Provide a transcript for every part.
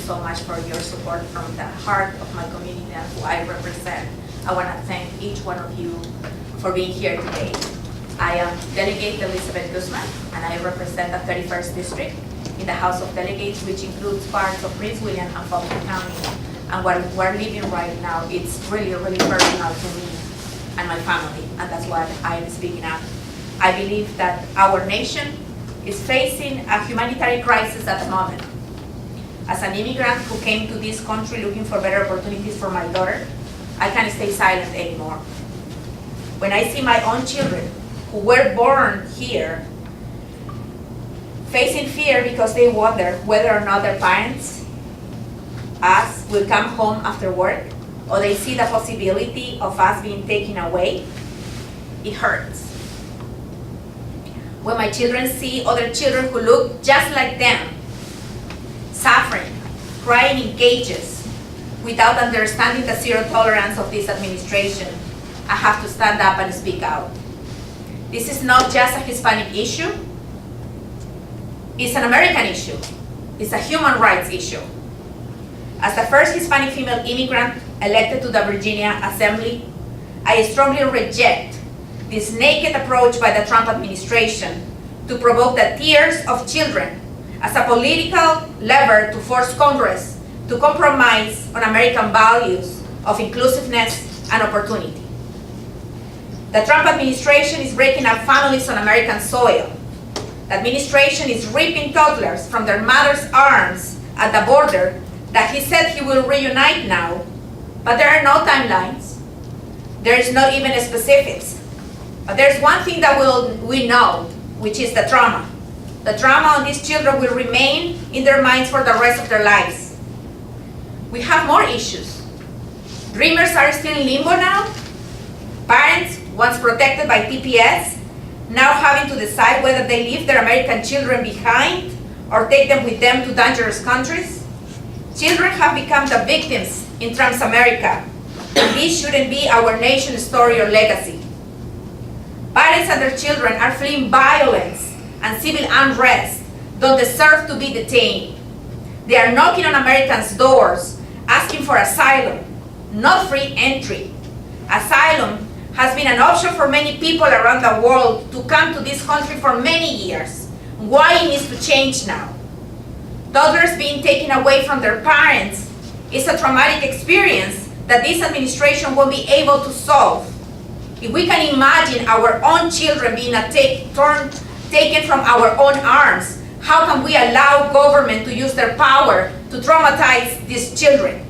so much for your support from the heart of my community and who I represent. I want to thank each one of you for being here today. I am Delegate Elizabeth Gusman, and I represent the 31st District in the House of Delegates, which includes parts of Prince William and Fulton County. And what we're living right now, it's really, really personal to me and my family, and that's why I am speaking up. I believe that our nation is facing a humanitarian crisis at the moment. As an immigrant who came to this country looking for better opportunities for my daughter, I can't stay silent anymore. When I see my own children who were born here facing fear because they wonder whether or not their parents, us, will come home after work, or they see the possibility of us being taken away, it hurts. When my children see other children who look just like them, suffering, crying in cages, without understanding the zero tolerance of this administration, I have to stand up and speak out. This is not just a Hispanic issue, it's an American issue. It's a human rights issue. As the first Hispanic female immigrant elected to the Virginia Assembly, I strongly reject this naked approach by the Trump administration to provoke the tears of children as a political lever to force Congress to compromise on American values of inclusiveness and opportunity. The Trump administration is breaking up families on American soil. The administration is ripping toddlers from their mother's arms at the border that he said he will reunite now, but there are no timelines. There is not even specifics. But there's one thing that we know, which is the trauma. The trauma on these children will remain in their minds for the rest of their lives. We have more issues. Dreamers are still in limbo now. Parents, once protected by TPS, now having to decide whether they leave their American children behind or take them with them to dangerous countries. Children have become the victims in Trump's America, and this shouldn't be our nation's story or legacy. Parents and their children are fleeing violence and civil unrest, don't deserve to be detained. They are knocking on Americans' doors, asking for asylum, not free entry. Asylum has been an option for many people around the world to come to this country for many years. Why it needs to change now? Toddlers being taken away from their parents is a traumatic experience that this administration won't be able to solve. If we can imagine our own children being taken from our own arms, how can we allow government to use their power to traumatize these children?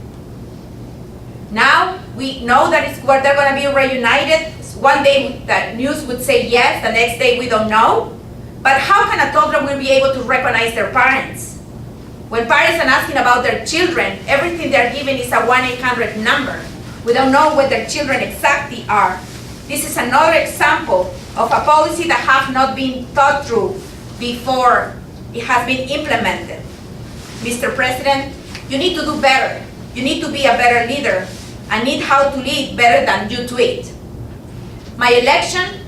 Now, we know that it's where they're going to be reunited. One day the news would say yes, the next day we don't know. But how can a toddler will be able to recognize their parents? When parents are asking about their children, everything they're given is a 1-800 number. We don't know what their children exactly are. This is another example of a policy that has not been thought through before it has been implemented. Mr. President, you need to do better. You need to be a better leader and need how to lead better than you tweet. My election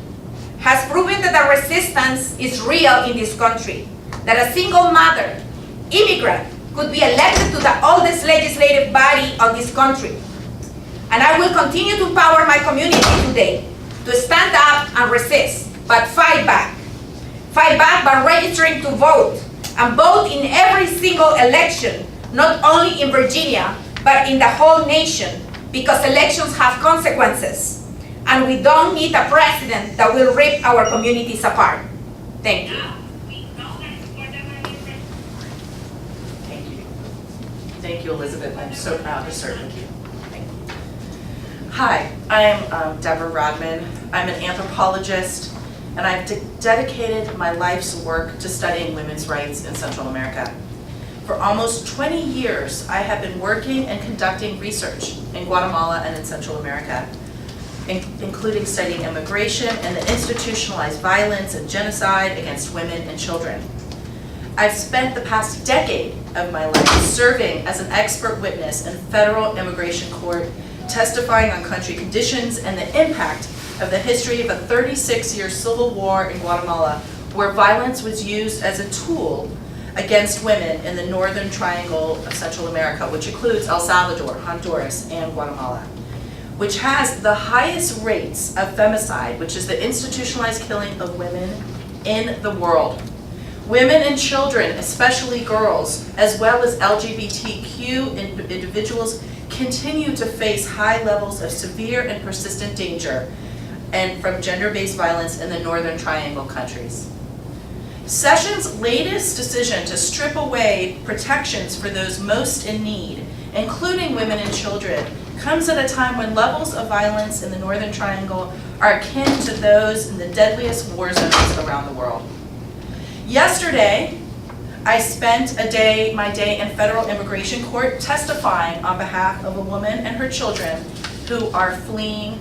has proven that the resistance is real in this country, that a single mother, immigrant, could be elected to the oldest legislative body of this country. And I will continue to empower my community today to stand up and resist, but fight back. Fight back by registering to vote, and vote in every single election, not only in Virginia, but in the whole nation, because elections have consequences, and we don't need a president that will rip our communities apart. Thank you. Thank you. Thank you, Elizabeth. I'm so proud to serve with you. Thank you. Hi, I'm Deborah Rodman. I'm an anthropologist, and I've dedicated my life's work to studying women's rights in Central America. For almost 20 years, I have been working and conducting research in Guatemala and in Central America, including studying immigration and the institutionalized violence and genocide against women and children. I've spent the past decade of my life serving as an expert witness in federal immigration court, testifying on country conditions and the impact of the history of a 36-year civil war in Guatemala, where violence was used as a tool against women in the northern triangle of Central America, which includes El Salvador, Honduras, and Guatemala, which has the highest rates of femicide, which is the institutionalized killing of women in the world. Women and children, especially girls, as well as LGBTQ individuals, continue to face high levels of severe and persistent danger and from gender-based violence in the Northern Triangle countries. Sessions' latest decision to strip away protections for those most in need, including women and children, comes at a time when levels of violence in the Northern Triangle are akin to those in the deadliest war zones around the world. Yesterday, I spent my day in federal immigration court testifying on behalf of a woman and her children who are fleeing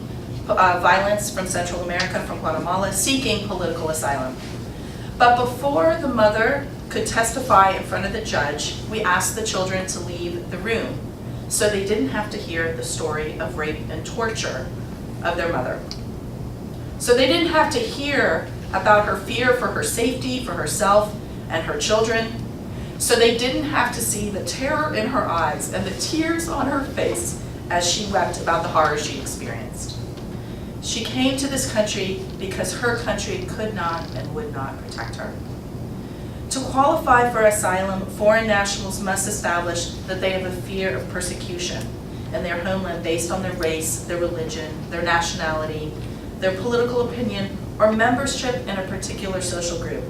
violence from Central America, from Guatemala, seeking political asylum. But before the mother could testify in front of the judge, we asked the children to leave the room so they didn't have to hear the story of rape and torture of their mother. So they didn't have to hear about her fear for her safety, for herself and her children. So they didn't have to see the terror in her eyes and the tears on her face as she wept about the horrors she experienced. She came to this country because her country could not and would not protect her. To qualify for asylum, foreign nationals must establish that they have a fear of persecution in their homeland based on their race, their religion, their nationality, their political opinion, or membership in a particular social group.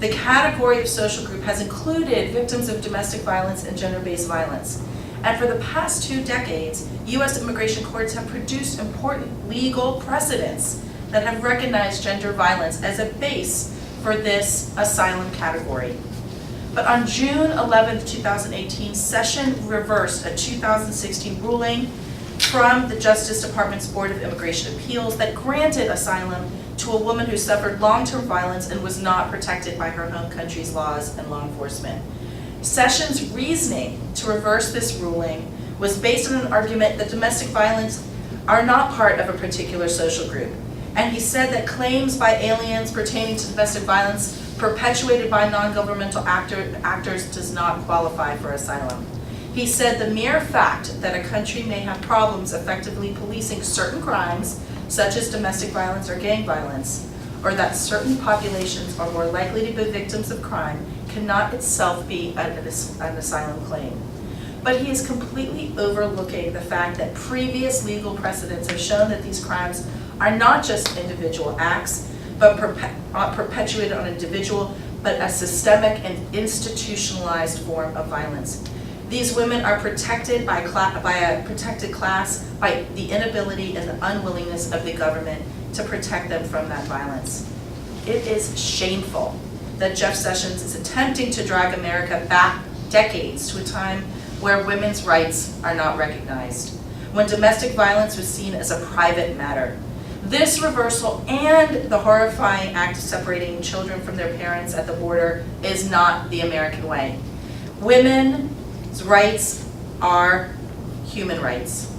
The category of social group has included victims of domestic violence and gender-based violence. And for the past 2 decades, U.S. immigration courts have produced important legal precedents that have recognized gender violence as a base for this asylum category. But on June 11, 2018, Session reversed a 2016 ruling from the Justice Department's Board of Immigration Appeals that granted asylum to a woman who suffered long-term violence and was not protected by her home country's laws and law enforcement. Sessions' reasoning to reverse this ruling was based on an argument that domestic violence are not part of a particular social group. And he said that claims by aliens pertaining to domestic violence perpetuated by non-governmental actors does not qualify for asylum. He said the mere fact that a country may have problems effectively policing certain crimes, such as domestic violence or gang violence, or that certain populations are more likely to be victims of crime, cannot itself be an asylum claim. But he is completely overlooking the fact that previous legal precedents have shown that these crimes are not just individual acts, but perpetuated on an individual, but a systemic and institutionalized form of violence. These women are protected by a protected class by the inability and the unwillingness of the government to protect them from that violence. It is shameful that Jeff Sessions is attempting to drag America back decades to a time where women's rights are not recognized, when domestic violence was seen as a private matter. This reversal and the horrifying act of separating children from their parents at the border is not the American way. Women's rights are human rights.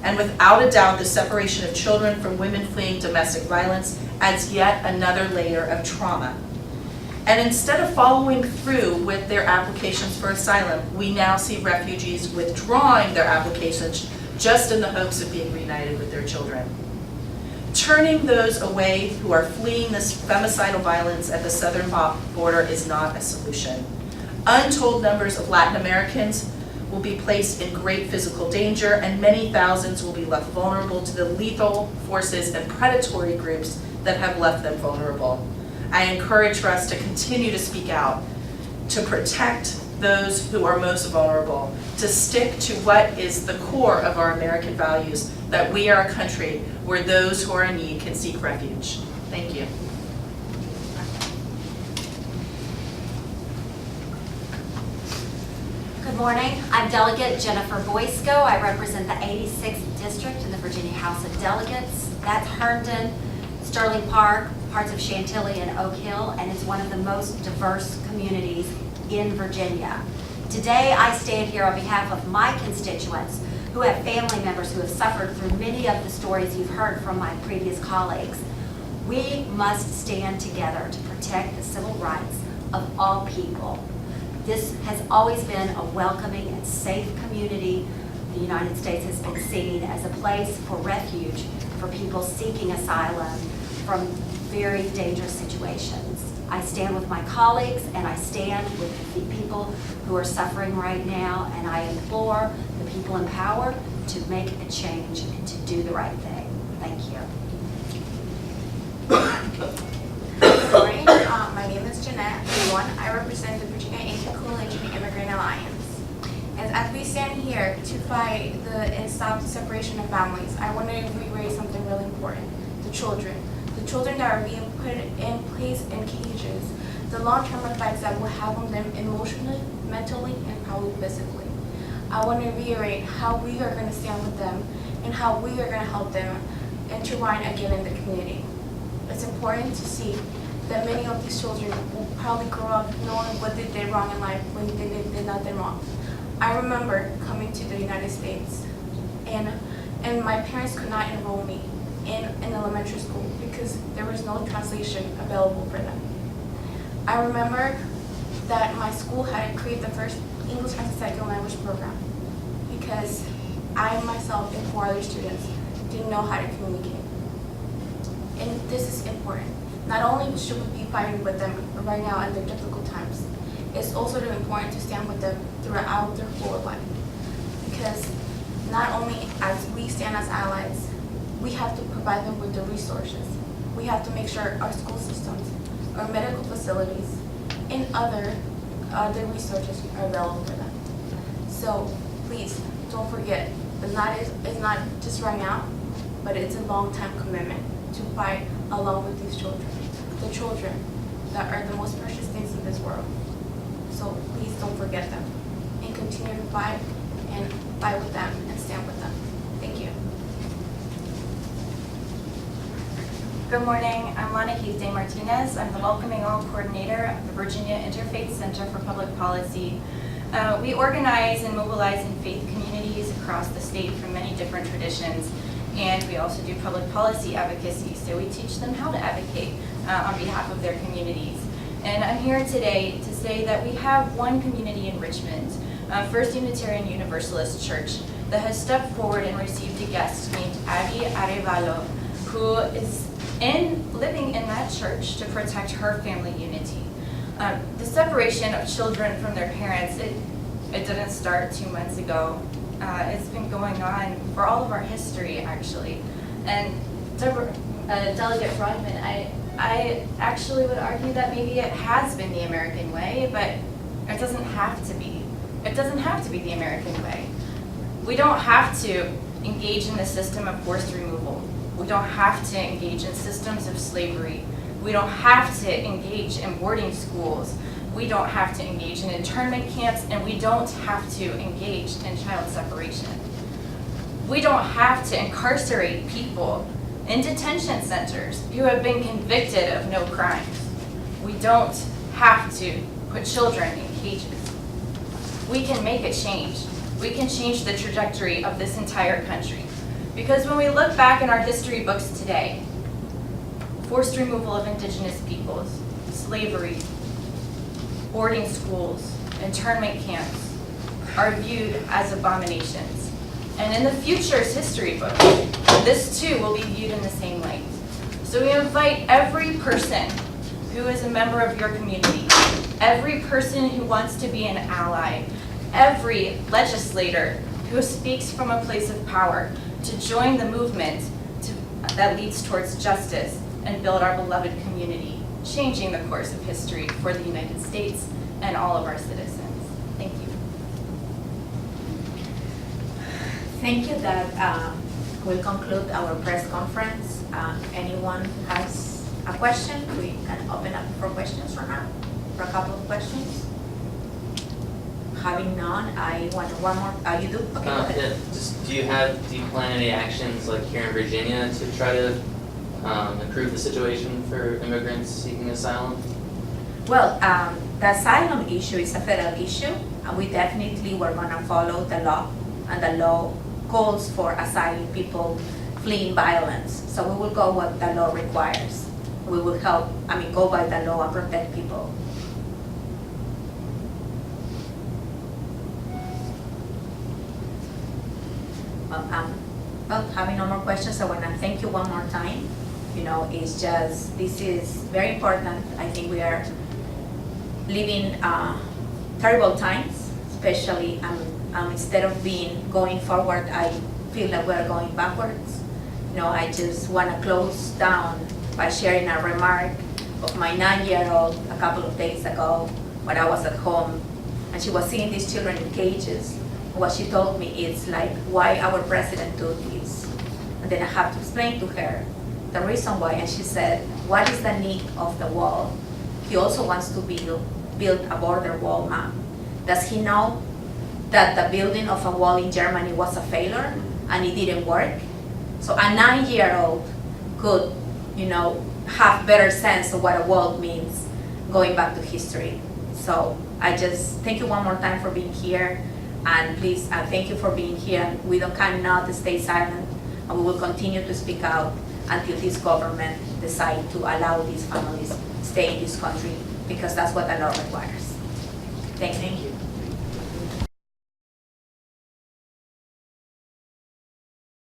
And without a doubt, the separation of children from women fleeing domestic violence adds yet another layer of trauma. And instead of following through with their applications for asylum, we now see refugees withdrawing their applications just in the hopes of being reunited with their children. Turning those away who are fleeing this femicidal violence at the southern border is not a solution. Untold numbers of Latin Americans will be placed in great physical danger, and many thousands will be left vulnerable to the lethal forces and predatory groups that have left them vulnerable. I encourage for us to continue to speak out, to protect those who are most vulnerable, to stick to what is the core of our American values, that we are a country where those who are in need can seek refuge. Thank you. Good morning. I'm Delegate Jennifer Boysko. I represent the 86th District in the Virginia House of Delegates. That's Herndon, Sterling Park, parts of Chantilly and Oak Hill, and it's one of the most diverse communities in Virginia. Today, I stand here on behalf of my constituents who have family members who have suffered through many of the stories you've heard from my previous colleagues. We must stand together to protect the civil rights of all people. This has always been a welcoming and safe community. The United States has been seen as a place for refuge for people seeking asylum from very dangerous situations. I stand with my colleagues and I stand with the people who are suffering right now, and I implore the people in power to make a change and to do the right thing. Thank you. Good morning. My name is Jeanette Lewan. I represent the Virginia Angel Coalition Immigrant Alliance. And as we stand here to fight and stop the separation of families, I want to reiterate something really important: the children. The children that are being put in place in cages, the long-term effects that will have on them emotionally, mentally, and probably physically. I want to reiterate how we are going to stand with them and how we are going to help them intertwine again in the community. It's important to see that many of these children will probably grow up knowing what they did wrong in life when they did nothing wrong. I remember coming to the United States and my parents could not enroll me in elementary school because there was no translation available for them. I remember that my school had created the first English as a second language program because I myself and 4 other students didn't know how to communicate. And this is important. Not only should we be fighting with them right now in their difficult times, it's also important to stand with them throughout their whole life. Because not only as we stand as allies, we have to provide them with the resources. We have to make sure our school systems, our medical facilities, and other resources are available for them. So please don't forget, it's not just right now, but it's a long-time commitment to fight along with these children. The children that are the most precious things in this world. So please don't forget them and continue to fight with them and stand with them. Thank you. Good morning, I'm Lana Keith Martinez. I'm the Welcoming All Coordinator of the Virginia Interfaith Center for Public Policy. We organize and mobilize in faith communities across the state from many different traditions, and we also do public policy advocacy, so we teach them how to advocate on behalf of their communities. And I'm here today to say that we have one community in Richmond, First Unitarian Universalist Church, that has stepped forward and received a guest named Abby Arevalo, who is living in that church to protect her family unity. The separation of children from their parents, it didn't start 2 months ago. It's been going on for all of our history, actually. And Delegate Rodman, I actually would argue that maybe it has been the American way, but it doesn't have to be. It doesn't have to be the American way. We don't have to engage in the system of forced removal. We don't have to engage in systems of slavery. We don't have to engage in boarding schools. We don't have to engage in internment camps, and we don't have to engage in child separation. We don't have to incarcerate people in detention centers who have been convicted of no crimes. We don't have to put children in cages. We can make a change. We can change the trajectory of this entire country. Because when we look back in our history books today, forced removal of indigenous peoples, slavery, boarding schools, internment camps are viewed as abominations. And in the future's history book, this too will be viewed in the same light. So we invite every person who is a member of your community, every person who wants to be an ally, every legislator who speaks from a place of power to join the movement that leads towards justice and build our beloved community, changing the course of history for the United States and all of our citizens. Thank you. Thank you. That will conclude our press conference. Anyone who has a question, we can open up for questions for now, for a couple of questions. Having none, I want one more. You do? Okay, go ahead. Yeah, just do you plan any actions like here in Virginia to try to improve the situation for immigrants seeking asylum? Well, the asylum issue is a federal issue, and we definitely were going to follow the law, and the law calls for asylum people fleeing violence. So we will go what the law requires. We will go by the law and protect people. Well, having no more questions, I want to thank you one more time. You know, it's just, this is very important. I think we are living terrible times, especially instead of going forward, I feel that we're going backwards. You know, I just want to close down by sharing a remark of my 9-year-old a couple of days ago when I was at home, and she was seeing these children in cages. What she told me is like, why our president do this? And then I have to explain to her the reason why, and she said, what is the need of the wall? He also wants to build a border wall map. Does he know that the building of a wall in Germany was a failure and it didn't work? So a 9-year-old could, you know, have better sense of what a wall means going back to history. So I just thank you one more time for being here, and please thank you for being here. We cannot stay silent, and we will continue to speak out until this government decides to allow these families stay in this country, because that's what the law requires. Thank you. Thank you.